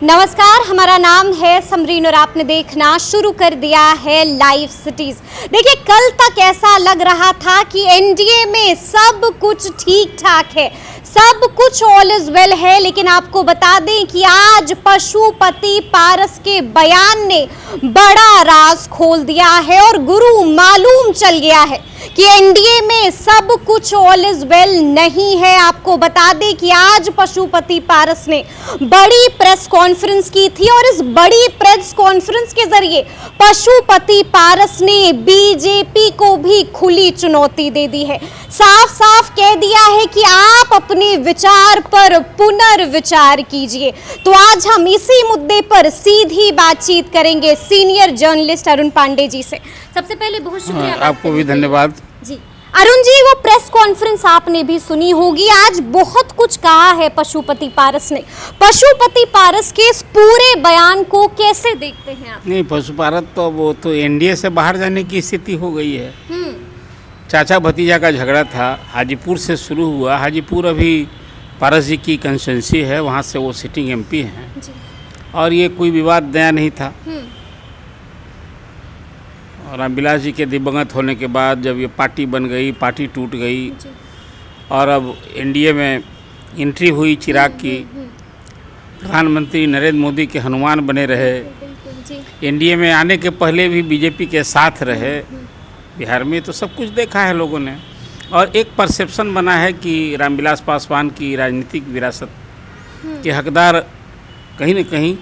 नमस्कार, हमारा नाम है समरीन और आपने देखना शुरू कर दिया है लाइव सिटीज। देखिए, कल तक ऐसा लग रहा था कि एनडीए में सब कुछ ठीक ठाक है, सब कुछ ऑल इज वेल है, लेकिन आपको बता दें कि आज पशुपति पारस के बयान ने बड़ा राज खोल दिया है और गुरु मालूम चल गया है कि एनडीए में सब कुछ ऑल इज वेल नहीं है। आपको बता दें कि आज पशुपति पारस ने बड़ी प्रेस कॉन्फ्रेंस की थी और इस बड़ी प्रेस कॉन्फ्रेंस के जरिए पशुपति पारस ने बीजेपी को भी खुली चुनौती दे दी है। साफ साफ कह दिया है कि आप अपने विचार पर पुनर्विचार कीजिए। तो आज हम इसी मुद्दे पर सीधी बातचीत करेंगे सीनियर जर्नलिस्ट अरुण पांडे जी से। सबसे पहले बहुत शुक्रिया आपको भी धन्यवाद जी। अरुण जी, वो प्रेस कॉन्फ्रेंस आपने भी सुनी होगी, आज बहुत कुछ कहा है पशुपति पारस ने। पशुपति पारस के इस पूरे बयान को कैसे देखते हैं आप? नहीं, पशुपारस तो वो तो एनडीए से बाहर जाने की स्थिति हो गई है। चाचा भतीजा का झगड़ा था, हाजीपुर से शुरू हुआ। हाजीपुर अभी पारस जी की कंस्टिट्यूंसी है, वहाँ से वो सिटिंग एमपी हैं और ये कोई विवाद नया नहीं था। और रामविलास जी के दिवंगत होने के बाद जब ये पार्टी बन गई, पार्टी टूट गई और अब एनडीए में एंट्री हुई चिराग की। प्रधानमंत्री नरेंद्र मोदी के हनुमान बने रहे, एनडीए में आने के पहले भी बीजेपी के साथ रहे। बिहार में तो सब कुछ देखा है लोगों ने और एक परसेप्शन बना है कि रामविलास पासवान की राजनीतिक विरासत के हकदार कहीं न कहीं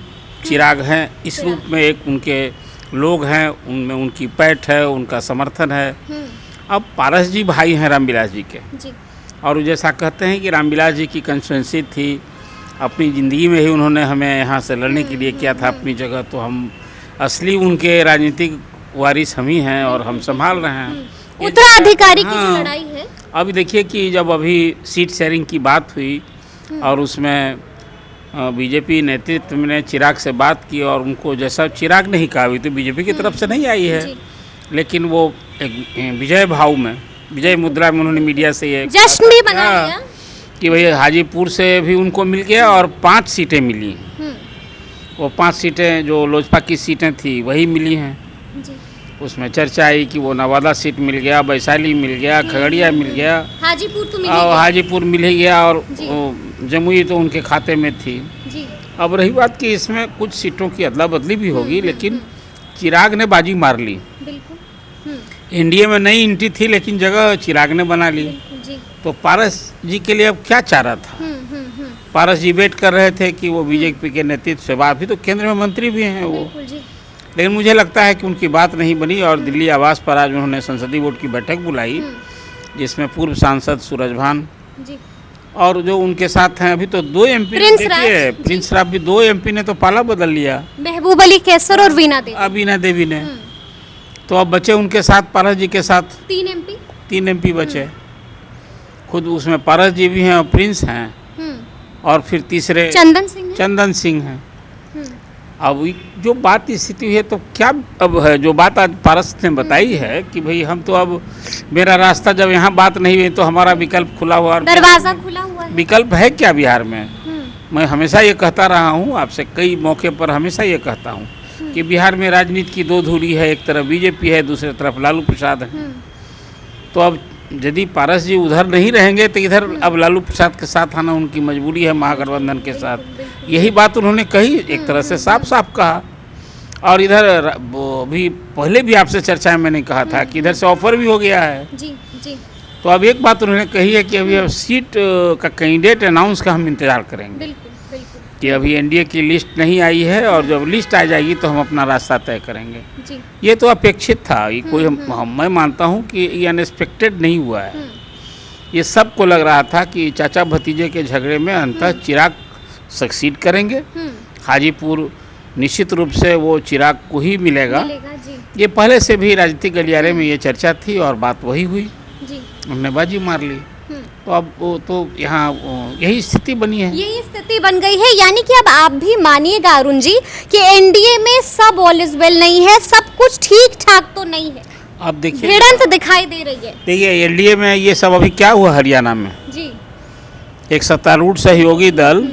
चिराग हैं। इस रूप में एक उनके लोग हैं, उनमें उनकी पैठ है, उनका समर्थन है। अब पारस जी भाई हैं रामविलास जी के और जैसा कहते हैं कि रामविलास जी की कंस्टिट्यूंसी थी, अपनी ज़िंदगी में ही उन्होंने हमें यहाँ से लड़ने के लिए किया था अपनी जगह, तो हम असली उनके राजनीतिक वारिस हम ही हैं और हम संभाल रहे हैं। उत्तराधिकारी की जो लड़ाई है। अभी देखिए कि जब अभी सीट शेयरिंग की बात हुई और उसमें बीजेपी नेतृत्व ने चिराग से बात की और उनको जैसा चिराग नहीं कहा, अभी तो बीजेपी की तरफ से नहीं आई है, लेकिन वो एक विजय भाव में, विजय मुद्रा में उन्होंने मीडिया से ये जश्न भी मना लिया कि भाई हाजीपुर से भी उनको मिल गया और 5 सीटें मिली। वो 5 सीटें जो लोजपा की सीटें थी वही मिली हैं। उसमें चर्चा आई कि वो नवादा सीट मिल गया, वैशाली मिल गया, खगड़िया मिल गया, हाजीपुर मिल ही गया और जमुई तो उनके खाते में थी। अब रही बात कि इसमें कुछ सीटों की अदला बदली भी होगी, लेकिन चिराग ने बाजी मार ली। एनडीए में नई एंट्री थी लेकिन जगह चिराग ने बना ली। तो पारस जी के लिए अब क्या चारा था? पारस जी वेट कर रहे थे कि वो बीजेपी के नेतृत्व से बात भी, तो केंद्र में मंत्री भी हैं वो, लेकिन मुझे लगता है कि उनकी बात नहीं बनी और दिल्ली आवास पर आज उन्होंने संसदीय बोर्ड की बैठक बुलाई, जिसमें पूर्व सांसद सूरजभान और जो उनके साथ हैं अभी तो 2 एमपी, देखिए प्रिंस राज भी 2 एमपी ने तो पाला बदल लिया, महबूब अली कैसर और वीना देवी ने। तो अब बचे उनके साथ पारस जी के साथ 3 एमपी बचे। खुद उसमें पारस जी भी हैं और प्रिंस हैं और फिर तीसरे चंदन सिंह हैं। अब जो बात स्थिति है तो क्या अब है, जो बात आज पारस ने बताई है कि भाई हम तो अब मेरा रास्ता जब यहाँ बात नहीं हुई तो हमारा विकल्प खुला हुआ, दरवाजा खुला हुआ है। विकल्प है क्या बिहार में? मैं हमेशा ये कहता रहा हूँ, आपसे कई मौके पर हमेशा ये कहता हूँ कि बिहार में राजनीति की 2 धुरी है, एक तरफ बीजेपी है, दूसरी तरफ लालू प्रसाद है। तो अब यदि पारस जी उधर नहीं रहेंगे तो इधर अब लालू प्रसाद के साथ आना उनकी मजबूरी है, महागठबंधन के साथ। यही बात उन्होंने कही, एक तरह से साफ साफ कहा। और इधर भी पहले भी आपसे चर्चा में मैंने कहा था कि इधर से ऑफर भी हो गया है। तो अब एक बात उन्होंने कही है कि अभी अब सीट का कैंडिडेट अनाउंस का हम इंतजार करेंगे कि अभी एनडीए की लिस्ट नहीं आई है और जब लिस्ट आ जाएगी तो हम अपना रास्ता तय करेंगे। ये तो अपेक्षित था, ये कोई मैं मानता हूँ कि ये अनएक्सपेक्टेड नहीं हुआ है। ये सबको लग रहा था कि चाचा भतीजे के झगड़े में अंततः चिराग सक्सीड करेंगे। हाजीपुर निश्चित रूप से वो चिराग को ही मिलेगा। ये पहले से भी राजनीतिक गलियारे में ये चर्चा थी और बात वही हुई, उन्होंने बाजी मार ली। तो अब वो तो यहाँ यही स्थिति बनी है, यही स्थिति बन गई है। यानी कि अब आप भी मानिएगा अरुण जी कि एनडीए में सब ऑल इज वेल नहीं है, सब कुछ ठीक ठाक तो नहीं है। अब देखिए भिड़ंत दिखाई दे रही है। देखिए एनडीए में ये सब अभी क्या हुआ हरियाणा में जी, एक सत्तारूढ़ सहयोगी दल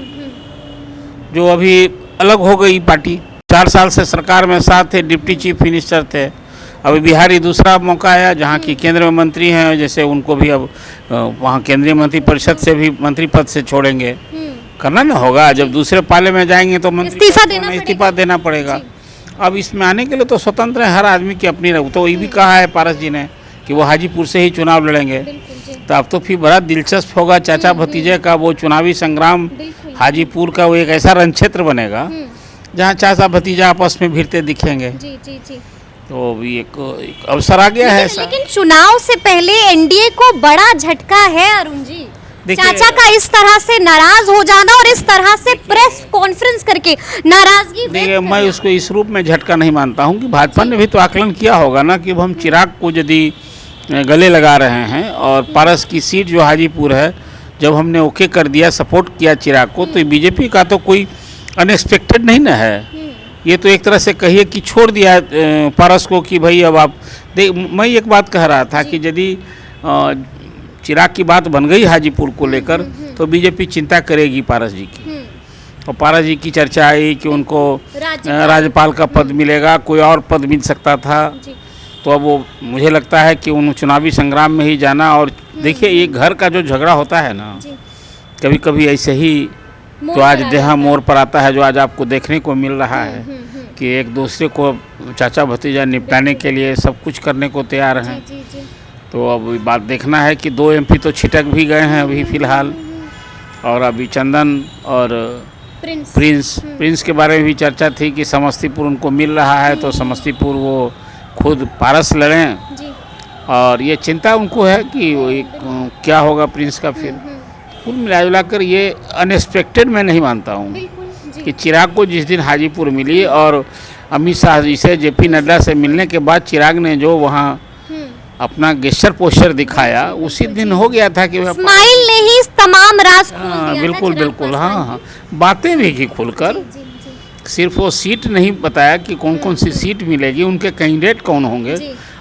जो अभी अलग हो गई पार्टी। 4 साल से सरकार में साथ थे, डिप्टी चीफ मिनिस्टर थे। अभी बिहारी दूसरा मौका आया जहाँ की केंद्र में मंत्री हैं, जैसे उनको भी अब वहाँ केंद्रीय मंत्री परिषद से भी मंत्री पद से छोड़ेंगे। करना ना होगा, जब दूसरे पाले में जाएंगे तो मंत्री इस्तीफा देना पड़ेगा। अब इसमें आने के लिए तो स्वतंत्र है, हर आदमी की अपनी रह। तो ये भी कहा है पारस जी ने कि वो हाजीपुर से ही चुनाव लड़ेंगे। तो अब तो फिर बड़ा दिलचस्प होगा चाचा भतीजे का वो चुनावी संग्राम। हाजीपुर का वो एक ऐसा रणक्षेत्र बनेगा जहाँ चाचा भतीजा आपस में भिड़ते दिखेंगे। जी जी जी। तो भी एक अवसर आ गया है ऐसा। लेकिन चुनाव से पहले एनडीए को बड़ा झटका है अरुण जी। चाचा का इस तरह से नाराज हो जाना और इस तरह से प्रेस कॉन्फ्रेंस करके नाराजगी। देखिए, मैं उसको इस रूप में झटका नहीं मानता हूँ कि भाजपा ने भी तो आकलन किया होगा ना कि हम चिराग को यदि गले लगा रहे हैं और पारस की सीट जो हाजीपुर है जब हमने ओके कर दिया, सपोर्ट किया चिराग को, तो बीजेपी का तो कोई अनएक्सपेक्टेड नहीं ना है। ये तो एक तरह से कहिए कि छोड़ दिया पारस को कि भाई अब आप देख। मैं एक बात कह रहा था कि यदि चिराग की बात बन गई हाजीपुर को लेकर तो बीजेपी चिंता करेगी पारस जी की। और पारस जी की चर्चा आई कि उनको राज्यपाल का पद मिलेगा, कोई और पद मिल सकता था। तो अब वो मुझे लगता है कि उन चुनावी संग्राम में ही जाना। और देखिए, ये घर का जो झगड़ा होता है ना, कभी कभी ऐसे ही तो आज देहा मोड़ पर आता है, जो आज आपको देखने को मिल रहा है कि एक दूसरे को चाचा भतीजा निपटाने के लिए सब कुछ करने को तैयार हैं। तो अब बात देखना है कि 2 एमपी तो छिटक भी गए हैं अभी फ़िलहाल। और अभी चंदन और प्रिंस के बारे में भी चर्चा थी कि समस्तीपुर उनको मिल रहा है, तो समस्तीपुर वो खुद पारस लड़ें। और ये चिंता उनको है कि क्या होगा प्रिंस का। फिर कुल मिलाकर ये अनएक्सपेक्टेड मैं नहीं मानता हूँ कि चिराग को जिस दिन हाजीपुर मिली और अमित शाह जी से, जेपी नड्डा से मिलने के बाद चिराग ने जो वहाँ अपना गेस्चर पोस्चर दिखाया, उसी दिन हो गया था कि स्माइल ने ही तमाम राज खोल दिया। बिल्कुल बिल्कुल, हाँ, बातें भी की खुलकर। सिर्फ वो सीट नहीं बताया कि कौन कौन सी सीट मिलेगी, उनके कैंडिडेट कौन होंगे,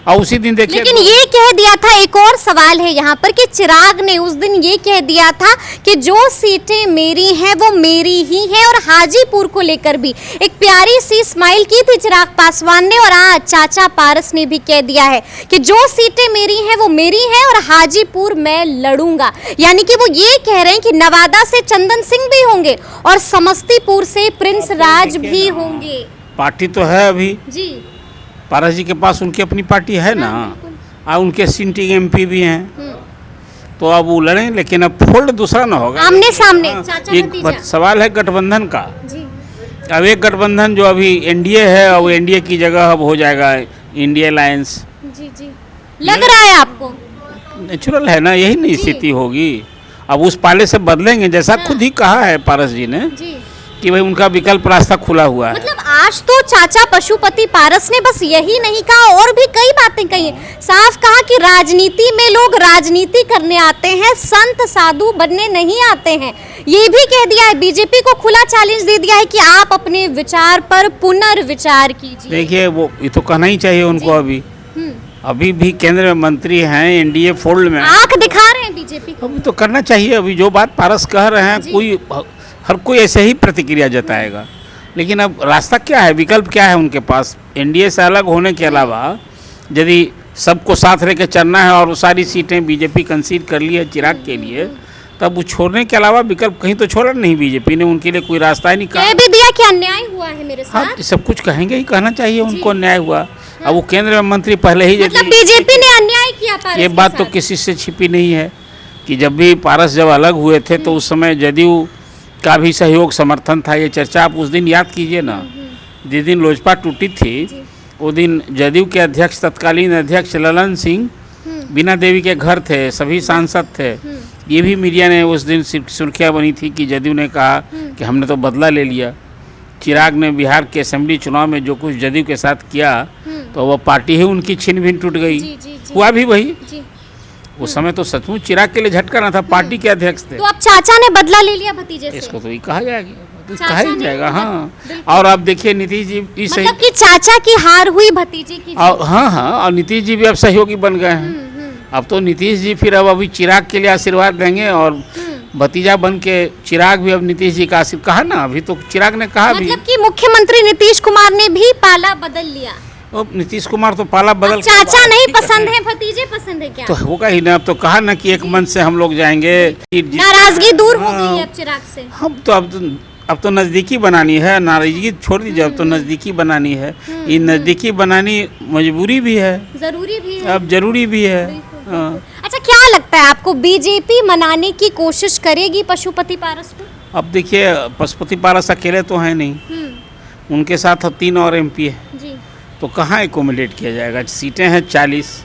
और उसी दिन देखिए। लेकिन ये कह दिया था, एक और सवाल है यहाँ पर कि चिराग ने उस दिन ये कह दिया था कि जो सीटें मेरी हैं वो मेरी ही हैं। और हाजीपुर को लेकर भी एक प्यारी सी स्माइल की थी चिराग पासवान ने। और आज चाचा पारस ने भी कह दिया है कि जो सीटें मेरी हैं वो मेरी हैं और हाजीपुर मैं लड़ूंगा। यानी कि वो ये कह रहे हैं कि नवादा से चंदन सिंह भी होंगे और समस्तीपुर से प्रिंस राज भी होंगे। पार्टी तो है अभी जी, पारस जी के पास, उनकी अपनी पार्टी है ना, और उनके सिटिंग एमपी भी हैं। तो अब वो लड़ें, लेकिन अब फोल्ड दूसरा ना होगा, आमने सामने। चाचा एक सवाल है गठबंधन का। जी। अब एक गठबंधन जो अभी एनडीए है, और एनडीए की जगह अब हो जाएगा इंडिया अलायंस। जी जी, लग रहा है आपको? नेचुरल है ना, यही नहीं स्थिति होगी। अब उस पाले से बदलेंगे, जैसा खुद ही कहा है पारस जी ने कि भाई उनका विकल्प रास्ता खुला हुआ है। मतलब आज तो चाचा पशुपति पारस ने बस यही नहीं कहा, और भी कई बातें कही हैं। साफ कहा कि राजनीति में लोग राजनीति करने आते हैं, संत साधु बनने नहीं आते हैं। ये भी कह दिया है, बीजेपी को खुला चैलेंज दे दिया है कि आप अपने विचार पर पुनर्विचार कीजिए। देखिए, वो ये तो कहना ही चाहिए उनको। अभी भी केंद्र में मंत्री हैं, एनडीए फोल्ड में आंख दिखा रहे हैं बीजेपी को। अभी तो करना चाहिए। अभी जो बात पारस कह रहे हैं, हर कोई ऐसे ही प्रतिक्रिया जताएगा। लेकिन अब रास्ता क्या है, विकल्प क्या है उनके पास? एनडीए से अलग होने के अलावा यदि सबको साथ लेकर चलना है और वो सारी सीटें बीजेपी कंसीड कर ली है चिराग के लिए, तब वो छोड़ने के अलावा विकल्प कहीं तो छोड़ा नहीं बीजेपी ने। उनके लिए कोई रास्ता ही नहीं कहा। कह भी दिया कि अन्याय हुआ है मेरे साथ। हाँ, सब कुछ कहेंगे ही, कहना चाहिए उनको अन्याय हुआ। अब वो केंद्र में मंत्री पहले ही, मतलब बीजेपी ने अन्याय किया पारस ये बात तो किसी से छिपी नहीं है कि जब भी पारस जब अलग हुए थे तो उस समय जदयू का भी सहयोग समर्थन था। ये चर्चा आप उस दिन याद कीजिए ना, जिस दिन लोजपा टूटी थी, वो दिन जदयू के अध्यक्ष, तत्कालीन अध्यक्ष ललन सिंह बीना देवी के घर थे, सभी सांसद थे। ये भी मीडिया ने उस दिन सुर्खियाँ बनी थी कि जदयू ने कहा कि हमने तो बदला ले लिया। चिराग ने बिहार के असेंबली चुनाव में जो कुछ जदयू के साथ किया, तो वह पार्टी ही उनकी छिन भिन टूट गई। हुआ भी वही। उस समय तो सचमुच चिराग के लिए झटका ना था, पार्टी के अध्यक्ष थे। तो अब चाचा ने बदला ले लिया भतीजे से। इसको तो ये कहा जाएगा, कहा ही जाएगा। हाँ, और अब देखिए नीतीश जी मतलब कि चाचा की हार हुई भतीजे की। हाँ, और नीतीश जी भी अब सहयोगी बन गए हैं। अब तो नीतीश जी फिर अब अभी चिराग के लिए आशीर्वाद देंगे और भतीजा बन के चिराग भी अब नीतीश जी का आशीर्वाद, कहा ना अभी तो चिराग ने कहा भी। मतलब कि मुख्यमंत्री नीतीश कुमार ने भी पाला बदल लिया। नीतीश कुमार तो पाला बदल अब चाचा नहीं पसंद है, भतीजे पसंद है क्या? तो होगा ही ना। अब तो कहा ना कि एक मन से हम लोग जाएंगे। नाराजगी दूर हो गई है अब चिराग से। हम तो अब तो नज़दीकी बनानी है, नाराजगी छोड़ दीजिए, अब तो नज़दीकी बनानी है। ये नज़दीकी बनानी मजबूरी भी है, जरूरी भी है, अब जरूरी भी है। बिल्कुल। अच्छा, क्या लगता है आपको, बीजेपी मनाने की कोशिश करेगी पशुपति पारस को? अब देखिए, पशुपति पारस अकेले तो हैं नहीं, उनके साथ अब 3 और MP है, जी। तो कहाँ एकोमोडेट किया जाएगा? सीटें हैं 40,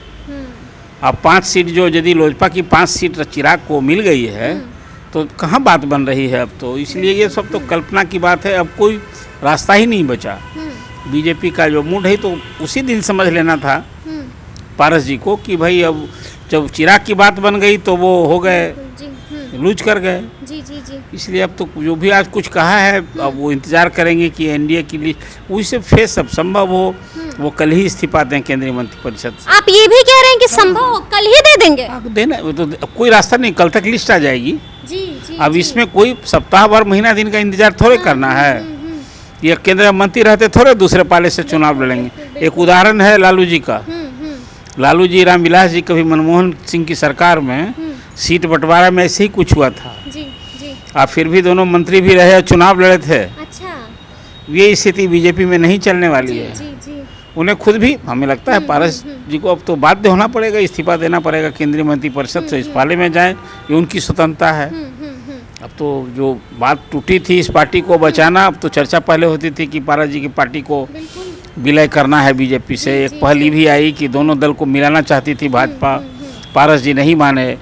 अब 5 सीट जो यदि लोजपा की 5 सीट चिराग को मिल गई है तो कहाँ बात बन रही है अब तो। इसलिए ये सब तो कल्पना की बात है, अब कोई रास्ता ही नहीं बचा। बीजेपी का जो मूड है तो उसी दिन समझ लेना था पारस जी को कि भाई अब जब चिराग की बात बन गई तो वो हो गए, लूज कर गए। जी जी जी। इसलिए अब तो जो भी आज कुछ कहा है अब वो इंतजार करेंगे कि एनडीए की लिस्ट उसे फेस अब संभव हो वो कल ही इस्तीफा दें केंद्रीय मंत्रिपरिषद से। आप ये भी कह रहे हैं कि संभव हो कल ही दे देंगे? देना वो तो कोई रास्ता नहीं, कल तक लिस्ट आ जाएगी। जी जी। अब इसमें कोई सप्ताह भर महीना दिन का इंतजार थोड़े करना है। ये केंद्रीय मंत्री रहते थोड़े दूसरे पाले से चुनाव लड़ेंगे। एक उदाहरण है लालू जी का। लालू जी रामविलास जी कभी मनमोहन सिंह की सरकार में सीट बंटवारा में ऐसे ही कुछ हुआ था। जी जी। आप फिर भी दोनों मंत्री भी रहे और चुनाव लड़े थे। अच्छा। ये स्थिति बीजेपी में नहीं चलने वाली है। जी जी। उन्हें खुद भी हमें लगता है पारस जी को अब तो बाध्य होना पड़ेगा, इस्तीफा देना पड़ेगा केंद्रीय मंत्रिपरिषद से, इस पाले में जाएं, ये उनकी स्वतंत्रता है। अब तो जो बात टूटी थी इस पार्टी को बचाना, अब तो चर्चा पहले होती थी कि पारस जी की पार्टी को विलय करना है बीजेपी से। एक पहली भी आई कि दोनों दल को मिलाना चाहती थी भाजपा, पारस जी नहीं माने।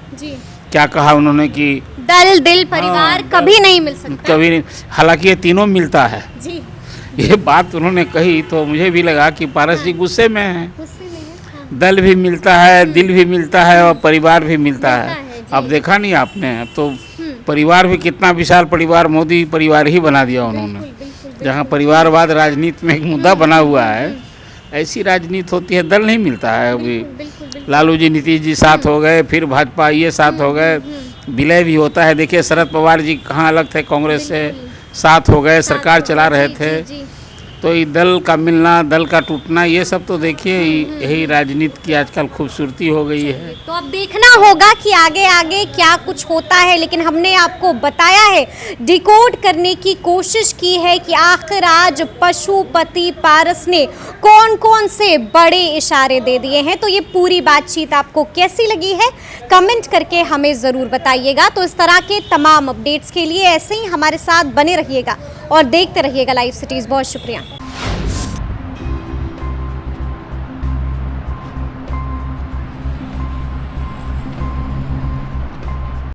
क्या कहा उन्होंने कि दल दिल परिवार कभी नहीं मिल सकता, कभी नहीं, हालांकि ये तीनों मिलता है। जी। ये बात उन्होंने कही तो मुझे भी लगा कि पारस जी गुस्से में हैं। दल भी मिलता है, दिल भी मिलता है और परिवार भी मिलता है। अब देखा नहीं आपने, अब तो परिवार भी कितना विशाल परिवार, मोदी परिवार ही बना दिया उन्होंने। जहाँ परिवारवाद राजनीति में एक मुद्दा बना हुआ है, ऐसी राजनीति होती है, दल नहीं मिलता है। अभी लालू जी नीतीश जी साथ हो गए, फिर भाजपा ये साथ हो गए, विलय भी होता है। देखिए शरद पवार जी कहाँ अलग थे कांग्रेस से, साथ हो गए, सरकार चला रहे थे। तो ये दल का मिलना, दल का टूटना, ये सब तो देखिए यही राजनीति की आजकल खूबसूरती हो गई है। तो अब देखना होगा कि आगे आगे क्या कुछ होता है, लेकिन हमने आपको बताया है, डिकोड करने की कोशिश की है कि आखिर आज पशुपति पारस ने कौन कौन से बड़े इशारे दे दिए हैं। तो ये पूरी बातचीत आपको कैसी लगी है कमेंट करके हमें ज़रूर बताइएगा। तो इस तरह के तमाम अपडेट्स के लिए ऐसे ही हमारे साथ बने रहिएगा और देखते रहिएगा लाइव सिटीज़। बहुत शुक्रिया।